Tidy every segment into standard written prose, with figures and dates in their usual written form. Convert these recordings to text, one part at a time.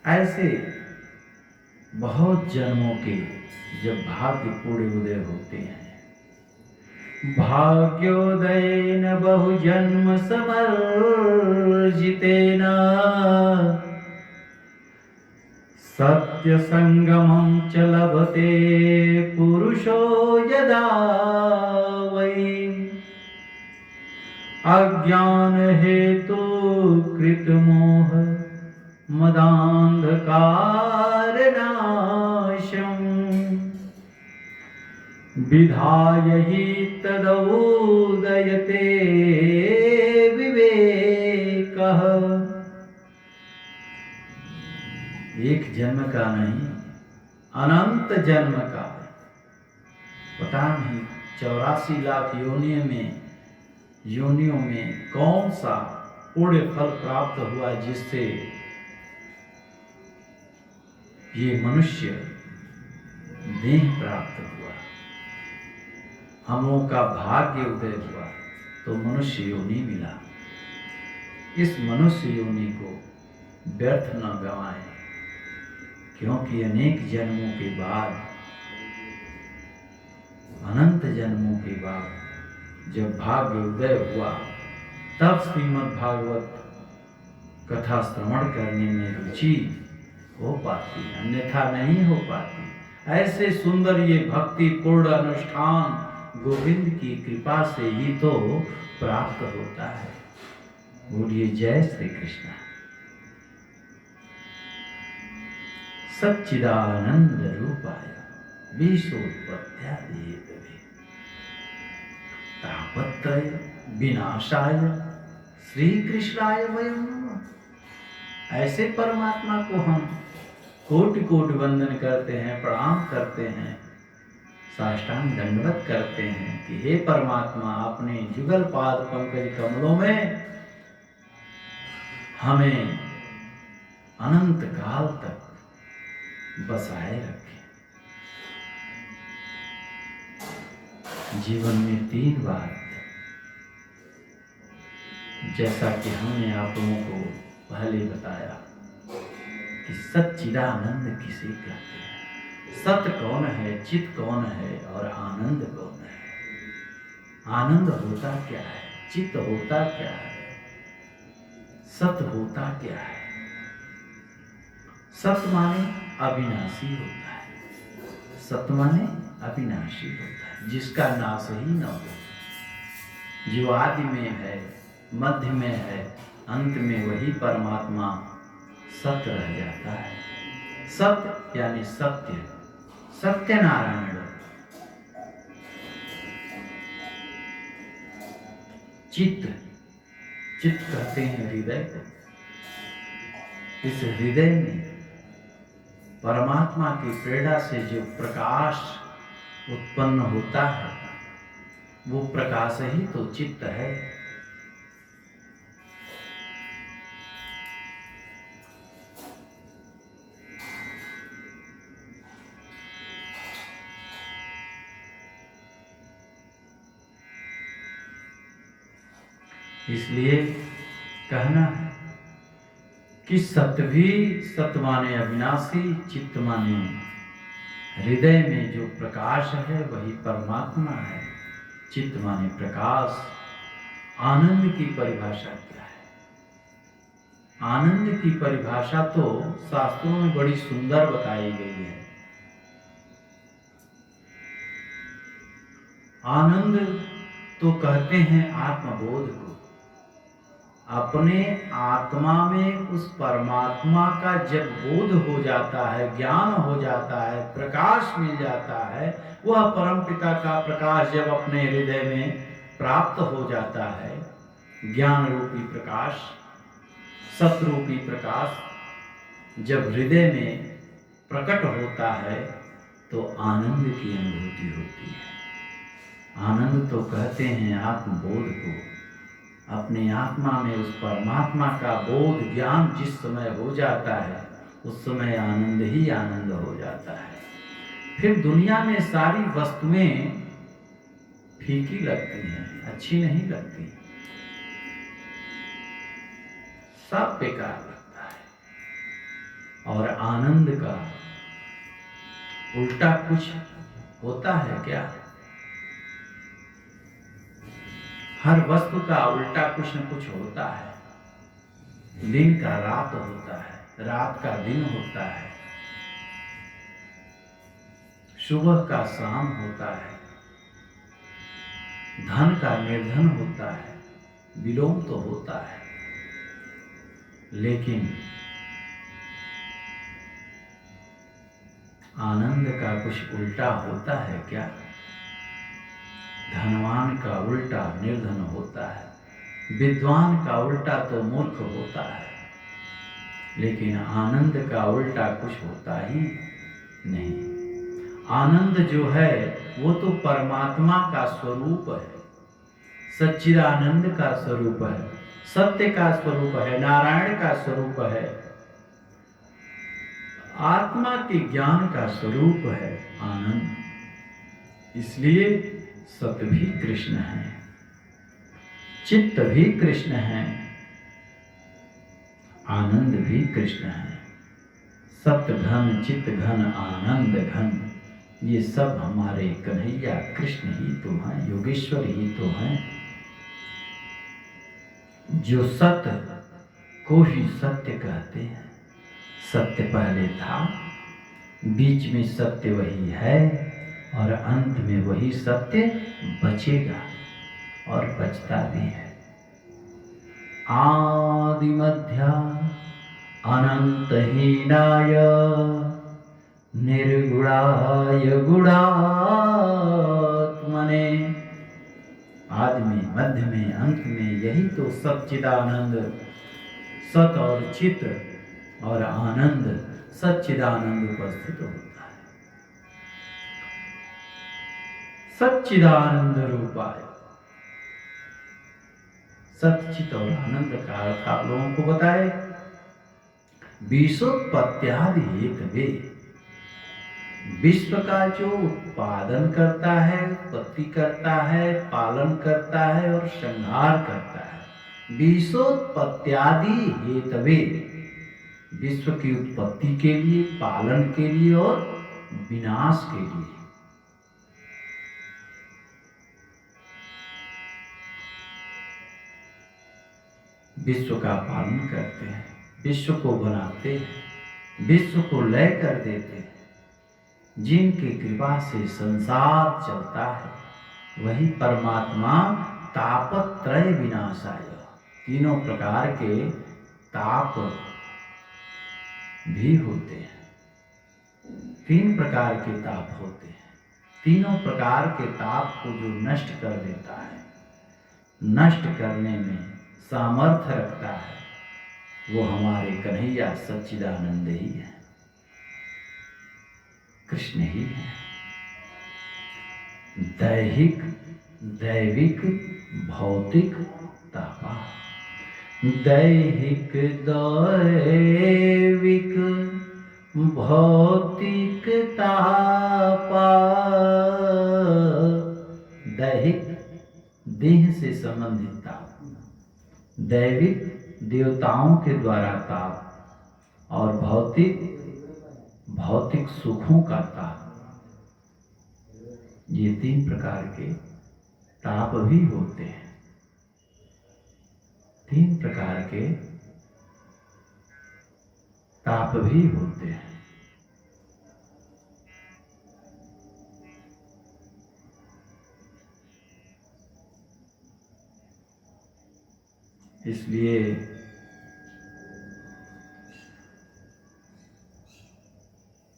ऐसे बहुत जन्मों के जब भाग्य पूरे उदय होते हैं, भाग्योदयेन बहुजन्म समर्जितेन सत्यसंगमं च लभते पुरुषो यदा वै अज्ञान हेतु कृत मोह मदान्धकारनाशम् विधाय हि तदुदयते विवेकः। एक जन्म का नहीं, अनंत जन्म का, पता नहीं 84 लाख योनियों में कौन सा पुण्य फल प्राप्त हुआ जिससे ये मनुष्य देह प्राप्त हुआ। हम लोगों का भाग्य उदय हुआ तो मनुष्य योनि मिला। इस मनुष्य योनि को व्यर्थ न गंवाएं, क्योंकि अनेक जन्मों के बाद, अनंत जन्मों के बाद जब भाग्य उदय हुआ तब श्रीमद् भागवत कथा श्रवण करने में रुचि हो पाती, अन्यथा नहीं हो पाती। ऐसे सुंदर ये भक्ति पूर्ण अनुष्ठान गोविंद की कृपा से ही तो प्राप्त होता है। बोलिए जय श्री कृष्ण। सच्चिदानंद रूपाय विश्वोत्पत्त्यादि हेतवे तापत्रय विनाशाय श्री कृष्णाय वयं नमः। ऐसे परमात्मा को हम कोटि कोटि वंदन करते हैं, प्रणाम करते हैं, साष्टांग दंडवत करते हैं कि हे परमात्मा, अपने जुगल पाद पंकज कमलों में हमें अनंत काल तक बसाए रखें। जीवन में 3 बार, जैसा कि हमने आप लोगों को पहले बताया कि सच्चिदानंद किसे कहते हैं, सत कौन है, चित कौन है और आनंद कौन है। आनंद होता क्या है, चित होता क्या है, सत होता क्या है। सत माने अविनाशी होता है, सत माने अविनाशी होता है, जिसका नाश ही न हो, जो आदि में है, मध्य में है, अंत में वही परमात्मा सत्य रह जाता है। सत्य यानी सत्य, सत्यनारायण। चित्त, चित्त कहते हैं हृदय को। इस हृदय में परमात्मा की प्रेरणा से जो प्रकाश उत्पन्न होता है, वो प्रकाश ही तो चित्त है। इसलिए कहना है कि सत्य भी सत्य माने अविनाशी, चित्त माने हृदय में जो प्रकाश है वही परमात्मा है। चित्त माने प्रकाश। आनंद की परिभाषा क्या है? आनंद की परिभाषा तो शास्त्रों में बड़ी सुंदर बताई गई है। आनंद तो कहते हैं आत्मबोध को। अपने आत्मा में उस परमात्मा का जब बोध हो जाता है, ज्ञान हो जाता है, प्रकाश मिल जाता है, वह परमपिता का प्रकाश जब अपने हृदय में प्राप्त हो जाता है, ज्ञान रूपी प्रकाश, सतरूपी प्रकाश जब हृदय में प्रकट होता है तो आनंद की अनुभूति होती है। आनंद तो कहते हैं आत्मबोध को। अपने आत्मा में उस परमात्मा का बोध ज्ञान जिस समय हो जाता है, उस समय आनंद ही आनंद हो जाता है। फिर दुनिया में सारी वस्तुएं फीकी लगती हैं, अच्छी नहीं लगती, सब बेकार लगता है। और आनंद का उल्टा कुछ होता है क्या? हर वस्तु का उल्टा कुछ न कुछ होता है। दिन का रात होता है, रात का दिन होता है, सुबह का शाम होता है, धन का निर्धन होता है, विलोम तो होता है। लेकिन आनंद का कुछ उल्टा होता है क्या? धनवान का उल्टा निर्धन होता है, विद्वान का उल्टा तो मूर्ख होता है, लेकिन आनंद का उल्टा कुछ होता ही नहीं। आनंद जो है वो तो परमात्मा का स्वरूप है, सच्चिदानंद का स्वरूप है, सत्य का स्वरूप है, नारायण का स्वरूप है, आत्मा के ज्ञान का स्वरूप है आनंद। इसलिए सत भी कृष्ण है, चित्त भी कृष्ण है, आनंद भी कृष्ण है। सत्य घन, चित्त घन, आनंद घन, ये सब हमारे कन्हैया कृष्ण ही तो हैं, योगेश्वर ही तो हैं। जो सत्य को ही सत्य कहते हैं। सत्य पहले था, बीच में सत्य वही है और अंत में वही सत्य बचेगा और बचता भी है। आदि मध्य अनंतहीनाय निर्गुणाय गुणात्मने। आदि में, मध्य में, अंत में यही तो सच्चिदानंद, सत और चित और आनंद, सच्चिदानंद उपस्थित होता है। सच्चिदानंद रूपाय। सच्चित और आनंद का अर्थ आप लोगों को बताए। विश्वोत्पत्त्यादि हेतवे, विश्व का जो उत्पादन करता है, उत्पत्ति करता है, पालन करता है और संहार करता है। विश्वोत्पत्त्यादि हेतवे, विश्व की उत्पत्ति के लिए, पालन के लिए और विनाश के लिए। विश्व का पालन करते हैं, विश्व को बनाते हैं, विश्व को लय कर देते हैं। जिनकी कृपा से संसार चलता है वही परमात्मा तापत्रय विनाशाय। तीनों प्रकार के ताप भी होते हैं, तीन प्रकार के ताप होते हैं। तीनों प्रकार के ताप को जो नष्ट कर देता है, नष्ट करने में सामर्थ्य रखता है, वो हमारे कन्हैया सच्चिदानंद ही है, कृष्ण ही है। दैहिक, दैविक, भौतिक तापा। दैहिक, दैविक, भौतिक तापा। दैहिक, देह से संबंधित ताप। दैविक, देवताओं के द्वारा ताप। और भौतिक, भौतिक सुखों का ताप। ये तीन प्रकार के ताप भी होते हैं। तीन प्रकार के ताप भी होते हैं। इसलिए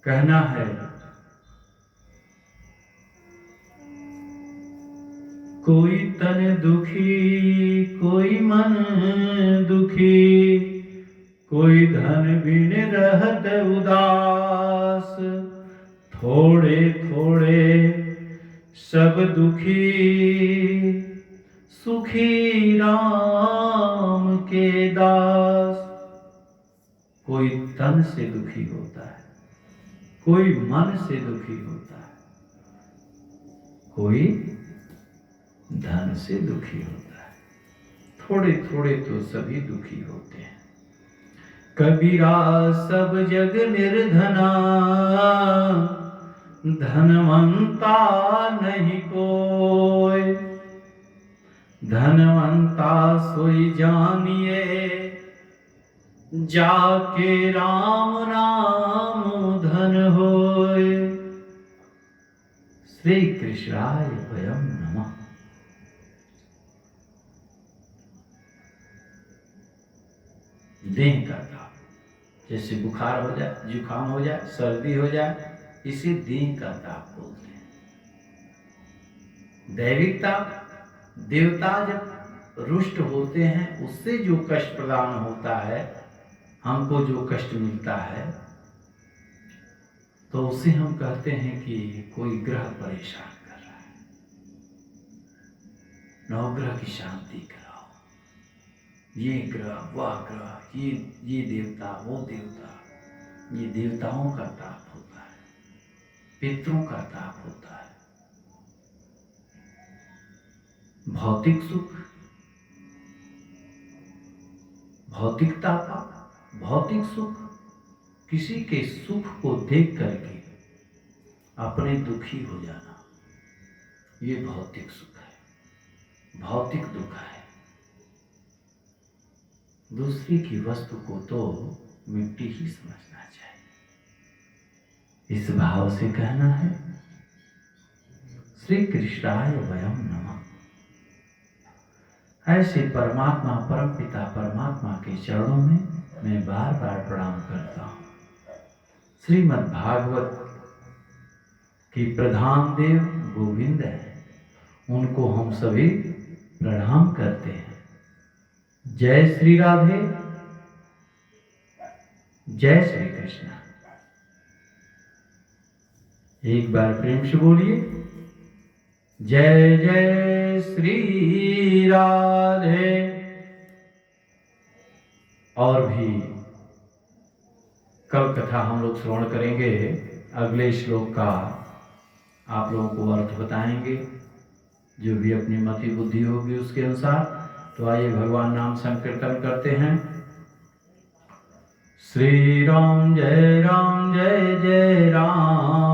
कहना है, कोई तन दुखी, कोई मन दुखी, कोई धन बिन रहत उदास। थोड़े थोड़े सब दुखी, सुखी राम के दास। कोई तन से दुखी होता है, कोई मन से दुखी होता है, कोई धन से दुखी होता है। थोड़े थोड़े तो सभी दुखी होते हैं। कबीरा सब जग निर्धना, धनवंता नहीं कोई। धनवंता सोई जानिए, जाके राम नाम धन होए। श्री कृष्णाय वयम नमः। देह का ताप, जैसे बुखार हो जाए, जुकाम हो जाए, सर्दी हो जाए, इसे देह का ताप बोलते हैं। दैविक ताप, देवता जब रुष्ट होते हैं उससे जो कष्ट प्रदान होता है, हमको जो कष्ट मिलता है, तो उसे हम कहते हैं कि कोई ग्रह परेशान कर रहा है, नवग्रह की शांति कराओ। ये ग्रह, वह ग्रह, ये देवता, वो देवता, ये देवताओं का ताप होता है, पितरों का ताप होता है। भौतिक सुख, भौतिक ताप, भौतिक सुख, किसी के सुख को देख करके अपने दुखी हो जाना, ये भौतिक सुख है, भौतिक दुख है। दूसरी की वस्तु को तो मिट्टी ही समझना चाहिए। इस भाव से कहना है, श्री कृष्णाय वयम नमः। ऐसे परमात्मा, परम पिता परमात्मा के चरणों में मैं बार बार प्रणाम करता हूँ। श्रीमद् भागवत की प्रधान देव गोविंद है, उनको हम सभी प्रणाम करते हैं। जय श्री राधे, जय श्री कृष्ण। एक बार प्रेम से बोलिए, जय जय श्री राधे। और भी कल कथा हम लोग श्रवण करेंगे, अगले श्लोक का आप लोगों को अर्थ बताएंगे, जो भी अपनी मति बुद्धि होगी उसके अनुसार। तो आइए भगवान नाम संकीर्तन करते हैं। श्री राम जय जय राम।